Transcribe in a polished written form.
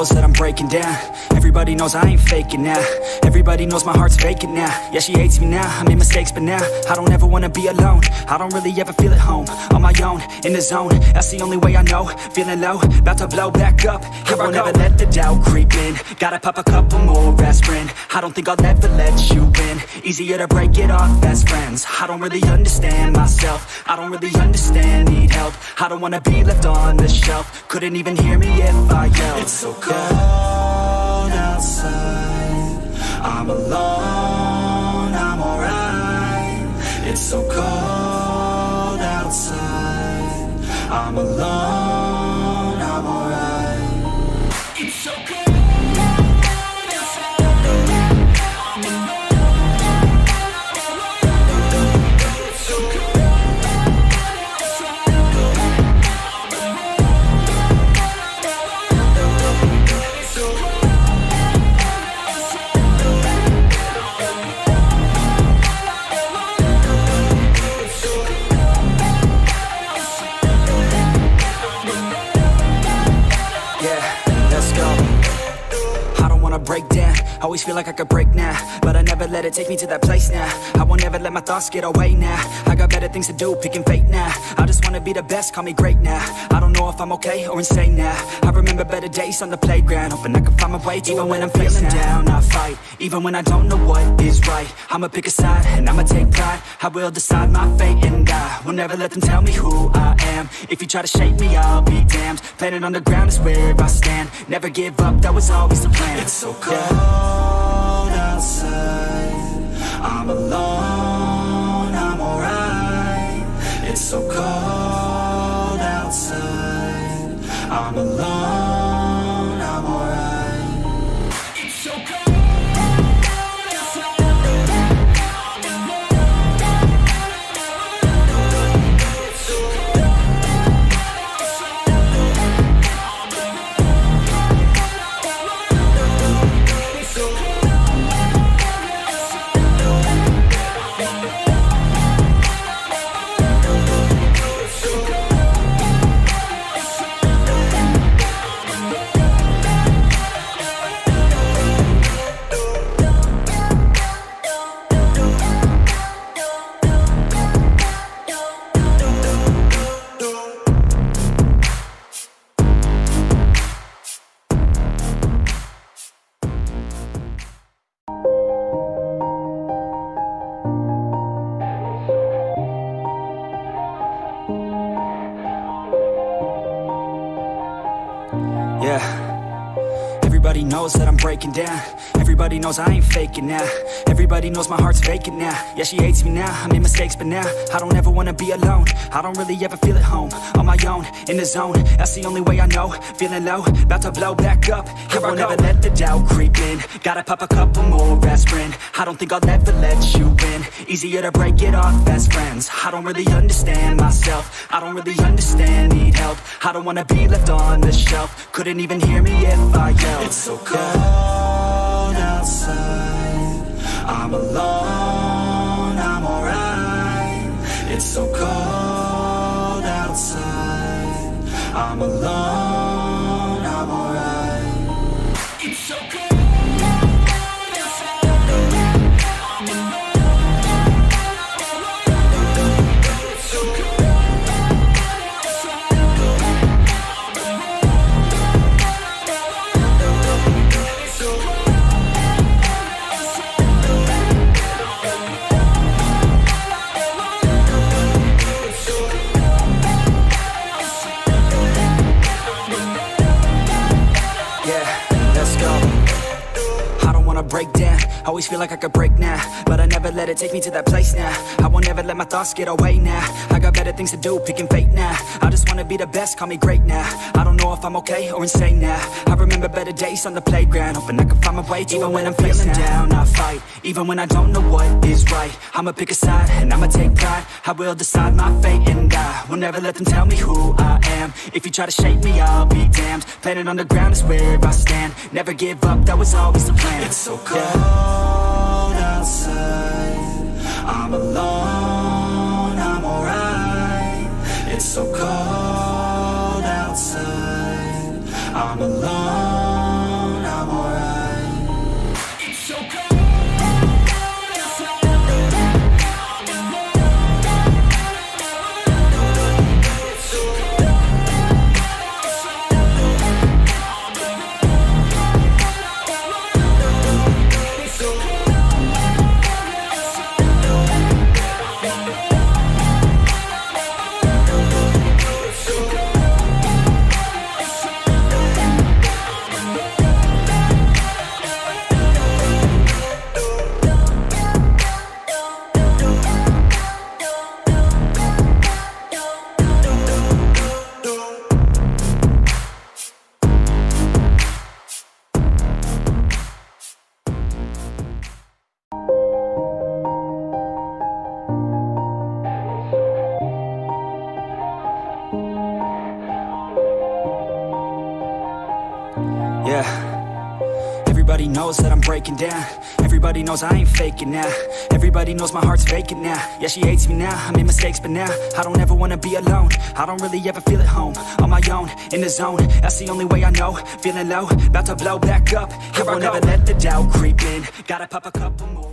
knows that I'm breaking down. Everybody knows I ain't faking now. Everybody knows my heart's vacant now. Yeah, she hates me now, I made mistakes, but now I don't ever wanna be alone. I don't really ever feel at home. On my own, in the zone, that's the only way I know. Feeling low, about to blow back up. Here I won't ever let the doubt creep in. Gotta pop a couple more aspirin. I don't think I'll ever let you in. Easier to break it off best friends. I don't really understand myself. I don't really understand, need help. I don't wanna be left on the shelf. Couldn't even hear me if I yelled. It's so cold outside, I'm alone, I'm alright. It's so cold outside, I'm alone, I'm alright. It's so cold. Break down, always feel like I could break now, but I never let it take me to that place now. I won't ever let my thoughts get away now. I got better things to do, picking fate now. I just wanna be the best, call me great now. I don't know if I'm okay or insane now. I remember better days on the playground, hoping I can find my way to even when I'm feeling down, I fight, even when I don't know what is right. I'ma pick a side, and I'ma take pride. I will decide my fate, and I will never let them tell me who I am. If you try to shape me, I'll be damned. Planet on the ground is where I stand. Never give up, that was always the plan. It's so cold outside, I'm alone, I'm alright. It's so cold outside, I'm alone, I'm alright. It's so cold. Everybody knows that I'm breaking down. Everybody knows I ain't faking now. Everybody knows my heart's vacant now. Yeah, she hates me now, I made mistakes, but now I don't ever wanna be alone. I don't really ever feel at home. On my own, in the zone, that's the only way I know. Feeling low, about to blow back up. Here I won't ever let the doubt creep in. Gotta pop a couple more aspirin. I don't think I'll ever let you in. Easier to break it off best friends. I don't really understand myself. I don't really understand, need help. I don't wanna be left on the shelf. Couldn't even hear me if I yelled. It's so cold outside, I'm alone, I'm alright. It's so cold outside, I'm alone, I'm alright. It's so cold. Break down, always feel like I could break now, but I never let it take me to that place now. I won't ever let my thoughts get away now. I got better things to do, picking fate now. I just wanna be the best, call me great now. I don't know if I'm okay or insane now. I remember better days on the playground, hoping I can find my way to even when I'm feeling down, I fight, even when I don't know what is right. I'ma pick a side, and I'ma take pride. I will decide my fate, and I will never let them tell me who I am. If you try to shape me, I'll be damned. Planet on the ground is where I stand. Never give up, that was always the plan. It's so cold outside, I'm alone, I'm alright. It's so cold outside, I'm alone. Yeah. Everybody knows that I'm breaking down. Everybody knows I ain't faking now. Everybody knows my heart's vacant now. Yeah, she hates me now, I made mistakes but now I don't ever wanna be alone. I don't really ever feel at home. On my own, in the zone, that's the only way I know. Feeling low, about to blow back up. I won't ever let the doubt creep in. Gotta pop a couple more.